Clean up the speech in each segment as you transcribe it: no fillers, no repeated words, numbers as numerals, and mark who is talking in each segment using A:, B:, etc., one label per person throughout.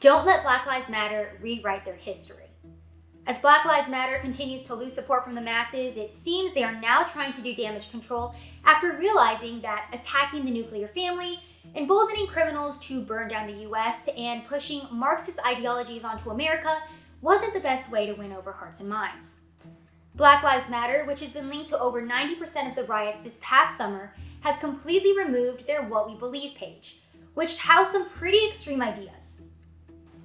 A: Don't let Black Lives Matter rewrite their history. As Black Lives Matter continues to lose support from the masses, it seems they are now trying to do damage control after realizing that attacking the nuclear family, emboldening criminals to burn down the US, and pushing Marxist ideologies onto America wasn't the best way to win over hearts and minds. Black Lives Matter, which has been linked to over 90% of the riots this past summer, has completely removed their What We Believe page, which housed some pretty extreme ideas.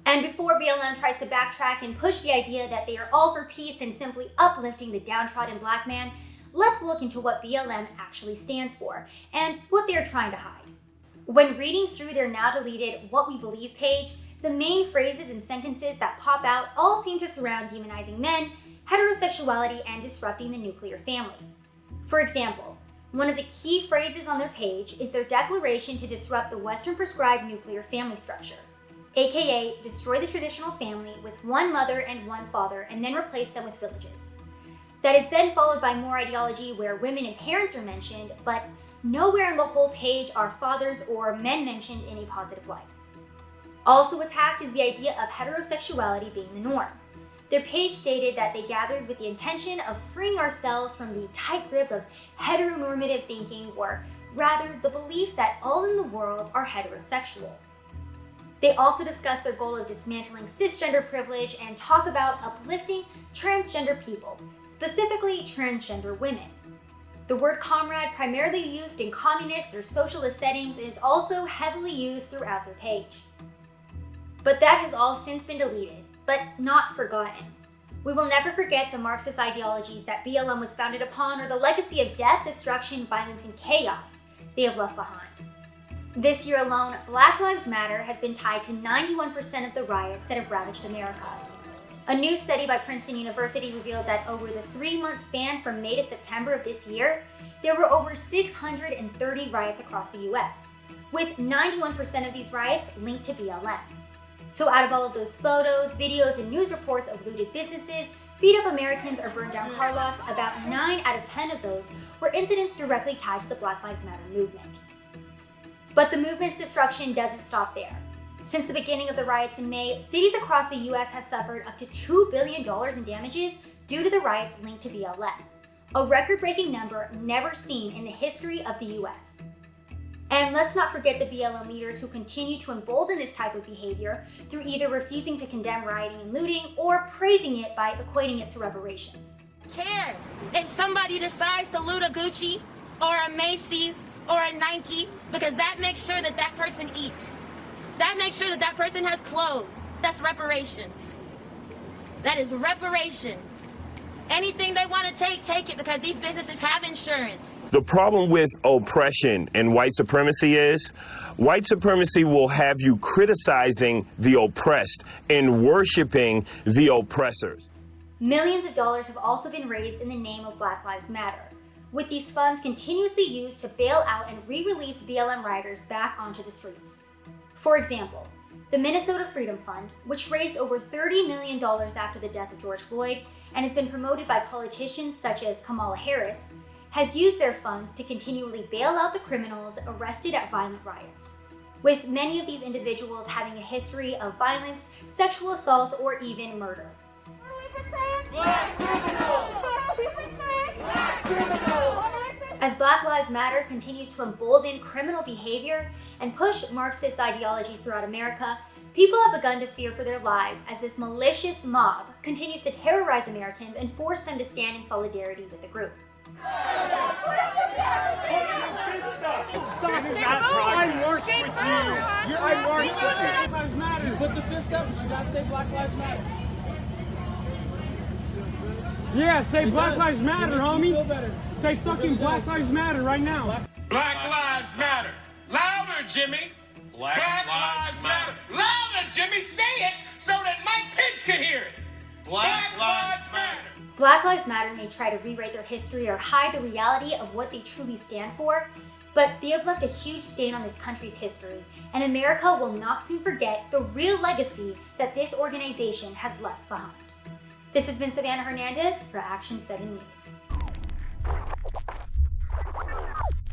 A: And before BLM tries to backtrack and push the idea that they are all for peace and simply uplifting the downtrodden black man, let's look into what BLM actually stands for and what they are trying to hide. When reading through their now deleted What We Believe page, the main phrases and sentences that pop out all seem to surround demonizing men, heterosexuality, and disrupting the nuclear family. For example, one of the key phrases on their page is their declaration to disrupt the Western prescribed nuclear family structure, aka destroy the traditional family with one mother and one father and then replace them with villages. That is then followed by more ideology where women and parents are mentioned, but nowhere in the whole page are fathers or men mentioned in a positive light. Also attacked is the idea of heterosexuality being the norm. Their page stated that they gathered with the intention of freeing ourselves from the tight grip of heteronormative thinking, or rather the belief that all in the world are heterosexual. They also discuss their goal of dismantling cisgender privilege and talk about uplifting transgender people, specifically transgender women. The word comrade, primarily used in communist or socialist settings, is also heavily used throughout their page. But that has all since been deleted, but not forgotten. We will never forget the Marxist ideologies that BLM was founded upon or the legacy of death, destruction, violence, and chaos they have left behind. This year alone, Black Lives Matter has been tied to 91% of the riots that have ravaged America. A new study by Princeton University revealed that over the 3-month span from May to September of this year, there were over 630 riots across the US, with 91% of these riots linked to BLM. So out of all of those photos, videos, and news reports of looted businesses, beat up Americans, or burned down car lots, about 9 out of 10 of those were incidents directly tied to the Black Lives Matter movement. But the movement's destruction doesn't stop there. Since the beginning of the riots in May, cities across the US have suffered up to $2 billion in damages due to the riots linked to BLM, a record-breaking number never seen in the history of the US. And let's not forget the BLM leaders who continue to embolden this type of behavior through either refusing to condemn rioting and looting or praising it by equating it to reparations.
B: Care if somebody decides to loot a Gucci or a Macy's or a Nike, because that makes sure that that person eats. That makes sure that that person has clothes. That's reparations. That is reparations. Anything they want to take it, because these businesses have insurance.
C: The problem with oppression and white supremacy is white supremacy will have you criticizing the oppressed and worshiping the oppressors.
A: Millions of dollars have also been raised in the name of Black Lives Matter, with these funds continuously used to bail out and re-release BLM rioters back onto the streets. For example, the Minnesota Freedom Fund, which raised over $30 million after the death of George Floyd and has been promoted by politicians such as Kamala Harris, has used their funds to continually bail out the criminals arrested at violent riots, with many of these individuals having a history of violence, sexual assault, or even murder. As Black Lives Matter continues to embolden criminal behavior and push Marxist ideologies throughout America, people have begun to fear for their lives as this malicious mob continues to terrorize Americans and force them to stand in solidarity with the group.
D: I worked with you. I worked with you. Black Lives Matter. You put the fist up. You should not say Black Lives Matter.
E: Yeah, say Black Lives Matter, homie.
D: Feel better.
E: Say fucking Black Lives Matter right now.
F: Black Lives Matter. Louder, Jimmy. Black Lives Matter. Louder, Jimmy. Say it so that Mike Pence can hear it. Black Lives Matter.
A: Black Lives Matter may try to rewrite their history or hide the reality of what they truly stand for, but they have left a huge stain on this country's history, and America will not soon forget the real legacy that this organization has left behind. This has been Savannah Hernandez for Action 7 News.